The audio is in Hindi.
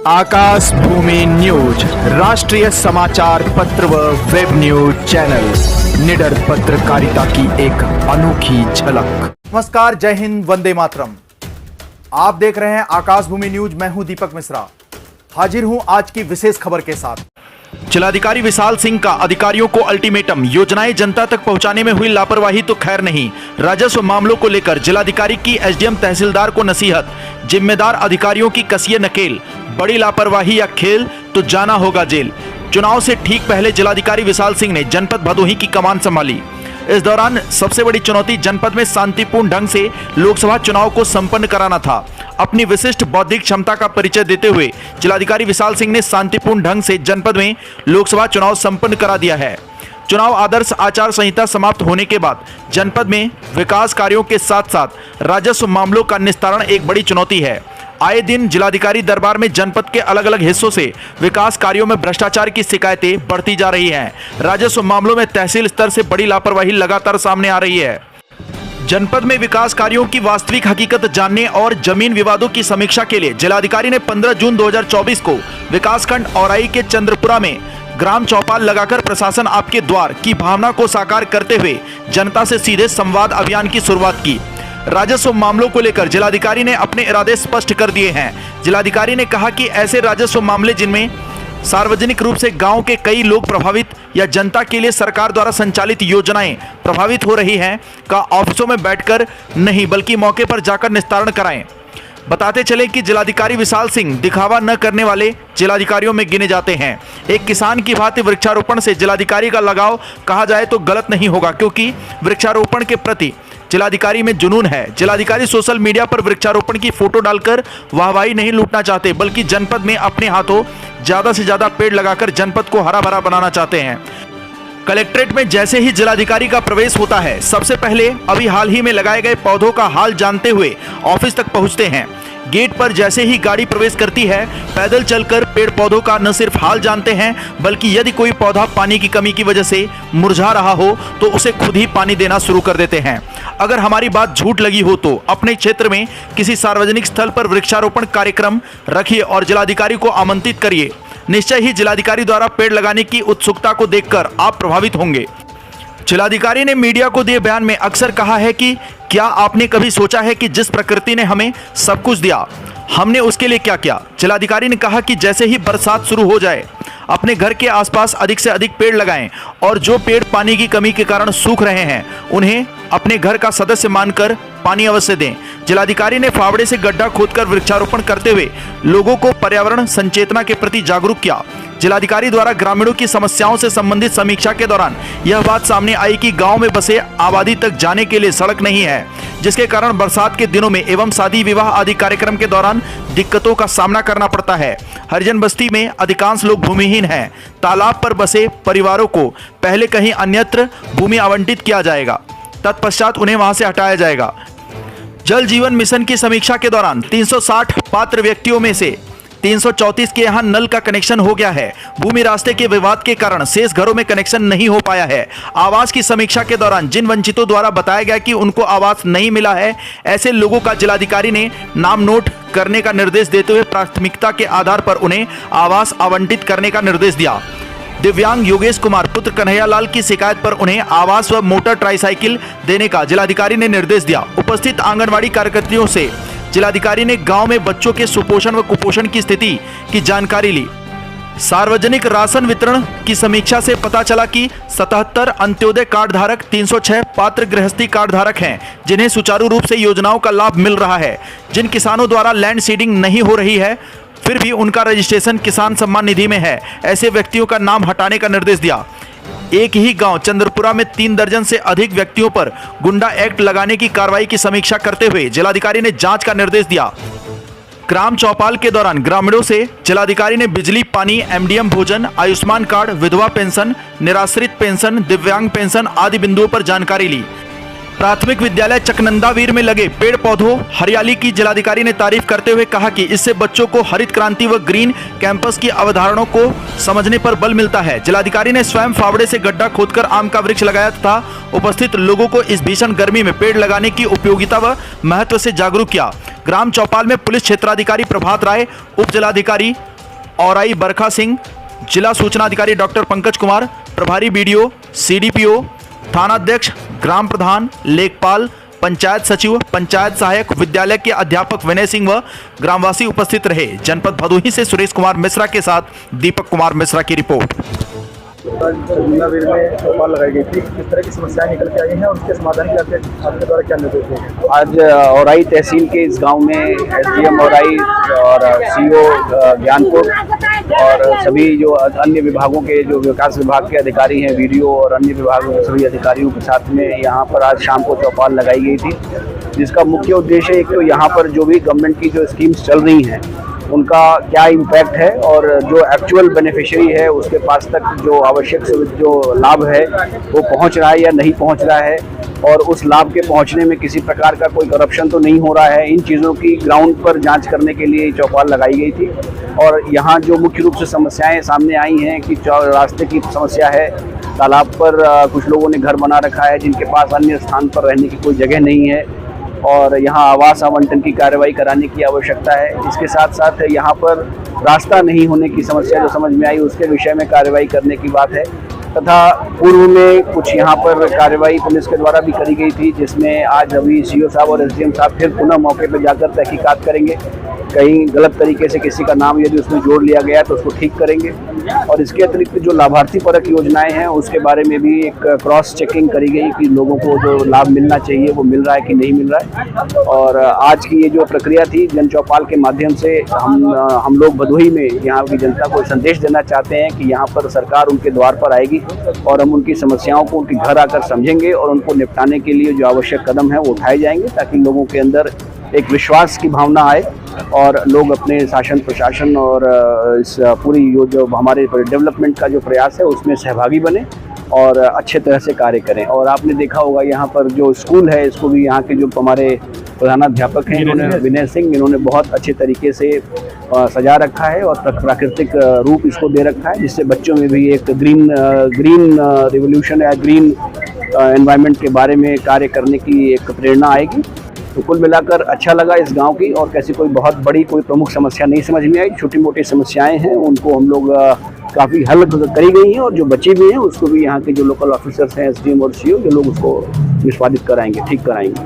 आकाश भूमि न्यूज राष्ट्रीय समाचार पत्र व वेब न्यूज चैनल निडर पत्रकारिता की एक अनोखी झलक। नमस्कार, जय हिंद, वंदे मातरम। आप देख रहे हैं आकाश भूमि न्यूज। मैं हूं दीपक मिश्रा, हाजिर हूं आज की विशेष खबर के साथ। जिलाधिकारी विशाल सिंह का अधिकारियों को अल्टीमेटम, योजनाएं जनता तक पहुंचाने में हुई लापरवाही तो खैर नहीं। राजस्व मामलों को लेकर जिलाधिकारी की एसडीएम तहसीलदार को नसीहत, जिम्मेदार अधिकारियों की कसिए नकेल, बड़ी लापरवाही या खेल तो जाना होगा जेल। चुनाव से ठीक पहले जिलाधिकारी विशाल सिंह ने जनपद भदोही की कमान संभाली। इस दौरान सबसे बड़ी चुनौती जनपद में शांतिपूर्ण ढंग से लोकसभा चुनाव को संपन्न कराना था। अपनी विशिष्ट बौद्धिक क्षमता का परिचय देते हुए जिलाधिकारी विशाल सिंह ने शांतिपूर्ण ढंग से जनपद में लोकसभा चुनाव संपन्न करा दिया है। चुनाव आदर्श आचार संहिता समाप्त होने के बाद जनपद में विकास कार्यों के साथ साथ राजस्व मामलों का निस्तारण एक बड़ी चुनौती है। आए दिन जिलाधिकारी दरबार में जनपद के अलग अलग हिस्सों से विकास कार्यों में भ्रष्टाचार की शिकायतें बढ़ती जा रही हैं। राजस्व मामलों में तहसील स्तर से बड़ी लापरवाही लगातार सामने आ रही है। जनपद में विकास कार्यों की वास्तविक हकीकत जानने और जमीन विवादों की समीक्षा के लिए जिलाधिकारी ने 15 जून 2024 को विकासखंड औराई के चंद्रपुरा में ग्राम चौपाल लगाकर प्रशासन आपके द्वार की भावना को साकार करते हुए जनता से सीधे संवाद अभियान की शुरुआत की। राजस्व मामलों को लेकर जिलाधिकारी ने अपने इरादे स्पष्ट कर दिए हैं। जिलाधिकारी ने कहा कि ऐसे राजस्व मामले जिनमें सार्वजनिक रूप से गांव के कई लोग प्रभावित या जनता के लिए सरकार द्वारा संचालित योजनाएं प्रभावित हो रही हैं का ऑफिसों में बैठकर नहीं बल्कि मौके पर जाकर निस्तारण कराएं। बताते चले कि जिलाधिकारी विशाल सिंह दिखावा न करने वाले जिलाधिकारियों में गिने जाते हैं। एक किसान की भांति वृक्षारोपण से जिलाधिकारी का लगाव कहा जाए तो गलत नहीं होगा, क्योंकि वृक्षारोपण के प्रति जिलाधिकारी में जुनून है। जिलाधिकारी सोशल मीडिया पर वृक्षारोपण की फोटो डालकर वाहवाही नहीं लूटना चाहते, बल्कि जनपद में अपने हाथों ज्यादा से ज्यादा पेड़ लगाकर जनपद को हरा भरा बनाना चाहते हैं। कलेक्ट्रेट में जैसे ही जिलाधिकारी का प्रवेश होता है, सबसे पहले अभी हाल ही में लगाए गए पौधों का हाल जानते हुए ऑफिस तक पहुंचते हैं। गेट पर जैसे ही गाड़ी प्रवेश करती है, पैदल चलकर पेड़ पौधों का न सिर्फ हाल जानते हैं, बल्कि यदि कोई पौधा पानी की कमी की वजह से मुरझा रहा हो तो उसे खुद ही पानी देना शुरू कर देते हैं। अगर हमारी बात झूठ लगी हो तो अपने क्षेत्र में किसी सार्वजनिक स्थल पर वृक्षारोपण कार्यक्रम रखिए और जिलाधिकारी को आमंत्रित करिए। निश्चय ही जिलाधिकारी द्वारा पेड़ लगाने की उत्सुकता को देखकर आप प्रभावित होंगे। जिलाधिकारी ने मीडिया को दिए बयान में अक्सर कहा है कि क्या आपने कभी सोचा है कि जिस प्रकृति ने हमें सब कुछ दिया, हमने उसके लिए क्या किया। जिलाधिकारी ने कहा कि जैसे ही बरसात शुरू हो जाए, अपने घर के आसपास अधिक से अधिक पेड़ लगाएं और जो पेड़ पानी की कमी के कारण सूख रहे हैं उन्हें अपने घर का सदस्य मानकर पानी अवश्य दें। जिलाधिकारी ने फावड़े से गड्ढा खोदकर वृक्षारोपण करते हुए लोगों को पर्यावरण संचेतना के प्रति जागरूक किया। जिलाधिकारी द्वारा ग्रामीणों की समस्याओं से संबंधित समीक्षा के दौरान यह बात सामने आई कि गांव में बसे आबादी तक जाने के लिए सड़क नहीं है, जिसके कारण बरसात के दिनों में एवं शादी विवाह आदि कार्यक्रम के दौरान दिक्कतों का सामना करना पड़ता है। हरिजन बस्ती में अधिकांश लोग भूमिहीन हैं। तालाब पर बसे परिवारों को पहले कहीं अन्यत्र भूमि आवंटित किया जाएगा, तत्पश्चात उन्हें वहां से हटाया जाएगा। जल जीवन मिशन की समीक्षा के दौरान 360 पात्र व्यक्तियों में से 334 के यहां नल का कनेक्शन हो गया है। भूमि रास्ते के विवाद के कारण शेष घरों में कनेक्शन नहीं हो पाया है। आवास की समीक्षा के दौरान जिन वंचितों द्वारा बताया गया कि उनको आवास नहीं मिला है, ऐसे लोगों का जिलाधिकारी ने नाम नोट करने का निर्देश देते हुए प्राथमिकता के आधार पर उन्हें आवास आवंटित करने का निर्देश दिया। दिव्यांग योगेश कुमार पुत्र कन्हैयालाल की शिकायत पर उन्हें आवास व मोटर ट्राईसाइकिल देने का जिलाधिकारी ने निर्देश दिया। उपस्थित आंगनबाड़ी कार्यकर्तियों से जिलाधिकारी ने गांव में बच्चों के सुपोषण व कुपोषण की स्थिति की जानकारी ली। सार्वजनिक राशन वितरण की समीक्षा से पता चला कि 77 अंत्योदय कार्ड धारक 306 पात्र गृहस्थी कार्ड धारक हैं, जिन्हें सुचारू रूप से योजनाओं का लाभ मिल रहा है। जिन किसानों द्वारा लैंड सीडिंग नहीं हो रही है फिर भी उनका रजिस्ट्रेशन किसान सम्मान निधि में है, ऐसे व्यक्तियों का नाम हटाने का निर्देश दिया। एक ही गांव चंद्रपुरा में 3 दर्जन से अधिक व्यक्तियों पर गुंडा एक्ट लगाने की कार्रवाई की समीक्षा करते हुए जिलाधिकारी ने जांच का निर्देश दिया। ग्राम चौपाल के दौरान ग्रामीणों से जिलाधिकारी ने बिजली, पानी, एमडीएम भोजन, आयुष्मान कार्ड, विधवा पेंशन, निराश्रित पेंशन, दिव्यांग पेंशन आदि बिंदुओं पर जानकारी ली। प्राथमिक विद्यालय चकनंदावीर में लगे पेड़ पौधों हरियाली की जिलाधिकारी ने तारीफ करते हुए कहा कि इससे बच्चों को हरित क्रांति व ग्रीन कैंपस की अवधारणाओं को समझने पर बल मिलता है। जिलाधिकारी ने स्वयं फावड़े से गड्ढा खोदकर आम का वृक्ष लगाया तथा उपस्थित लोगों को इस भीषण गर्मी में पेड़ लगाने की उपयोगिता व महत्व से जागरूक किया। ग्राम चौपाल में पुलिस क्षेत्राधिकारी प्रभात राय, उप जिलाधिकारी औराई बरखा सिंह, जिला सूचना अधिकारी डॉक्टर पंकज कुमार, प्रभारी बीडीओ, सीडीपीओ, थानाध्यक्ष, ग्राम प्रधान, लेखपाल, पंचायत सचिव, पंचायत सहायक, विद्यालय के अध्यापक विनय सिंह व ग्रामवासी उपस्थित रहे। जनपद भदोही से सुरेश कुमार मिश्रा के साथ दीपक कुमार मिश्रा की रिपोर्ट। जमुनावीर में चौपाल लगाई गई थी, किस तरह की समस्याएं निकल के आई हैं और उसके समाधान के लिए आपके द्वारा क्या निर्देश हैं? आज औराई तहसील के इस गांव में एसडीएम औराई और सीओ ज्ञानपुर और सभी जो अन्य विभागों के जो विकास विभाग के अधिकारी हैं, वीडियो और अन्य विभागों के सभी अधिकारियों के साथ में यहाँ पर आज शाम को चौपाल लगाई गई थी, जिसका मुख्य उद्देश्य एक तो यहाँ पर जो भी गवर्नमेंट की जो स्कीम्स चल रही हैं उनका क्या इम्पैक्ट है और जो एक्चुअल बेनिफिशियरी है उसके पास तक जो आवश्यक जो लाभ है वो पहुंच रहा है या नहीं पहुंच रहा है, और उस लाभ के पहुंचने में किसी प्रकार का कोई करप्शन तो नहीं हो रहा है। इन चीज़ों की ग्राउंड पर जांच करने के लिए चौपाल लगाई गई थी। और यहाँ जो मुख्य रूप से समस्याएं सामने आई हैं कि रास्ते की समस्या है, तालाब पर कुछ लोगों ने घर बना रखा है जिनके पास अन्य स्थान पर रहने की कोई जगह नहीं है, और यहाँ आवास आवंटन की कार्रवाई कराने की आवश्यकता है। इसके साथ साथ यहाँ पर रास्ता नहीं होने की समस्या जो समझ में आई उसके विषय में कार्रवाई करने की बात है, तथा पूर्व में कुछ यहाँ पर कार्रवाई पुलिस के द्वारा भी करी गई थी, जिसमें आज अभी सीओ साहब और एसडीएम साहब फिर पुनः मौके पर जाकर तहकीकात करेंगे। कहीं गलत तरीके से किसी का नाम यदि उसमें जोड़ लिया गया तो उसको ठीक करेंगे, और इसके अतिरिक्त जो लाभार्थी परक योजनाएं हैं उसके बारे में भी एक क्रॉस चेकिंग करी गई कि लोगों को जो लाभ मिलना चाहिए वो मिल रहा है कि नहीं मिल रहा है। और आज की ये जो प्रक्रिया थी जन चौपाल के माध्यम से हम लोग भदोही में यहाँ की जनता को संदेश देना चाहते हैं कि यहाँ पर सरकार उनके द्वार पर आएगी और हम उनकी समस्याओं को उनके घर आकर समझेंगे और उनको निपटाने के लिए जो आवश्यक कदम है वो उठाए जाएंगे, ताकि लोगों के अंदर एक विश्वास की भावना आए और लोग अपने शासन प्रशासन और इस पूरी जो हमारे डेवलपमेंट का जो प्रयास है उसमें सहभागी बने और अच्छे तरह से कार्य करें। और आपने देखा होगा यहाँ पर जो स्कूल है इसको भी यहाँ के जो हमारे प्रधानाध्यापक हैं इन्होंने विनय सिंह, इन्होंने बहुत अच्छे तरीके से सजा रखा है और प्राकृतिक रूप इसको दे रखा है, जिससे बच्चों में भी एक ग्रीन रिवोल्यूशन या ग्रीन एनवायरनमेंट के बारे में कार्य करने की एक प्रेरणा आएगी। तो कुल मिलाकर अच्छा लगा इस गांव की, और कैसी कोई बहुत बड़ी कोई प्रमुख समस्या नहीं समझ में आई। छोटी मोटी समस्याएं हैं उनको हम लोग काफ़ी हल करी गई हैं, और जो बची भी हैं उसको भी यहाँ के जो लोकल ऑफिसर्स हैं एसडीएम और सीओ जो लोग उसको निष्पादित कराएंगे, ठीक कराएंगे।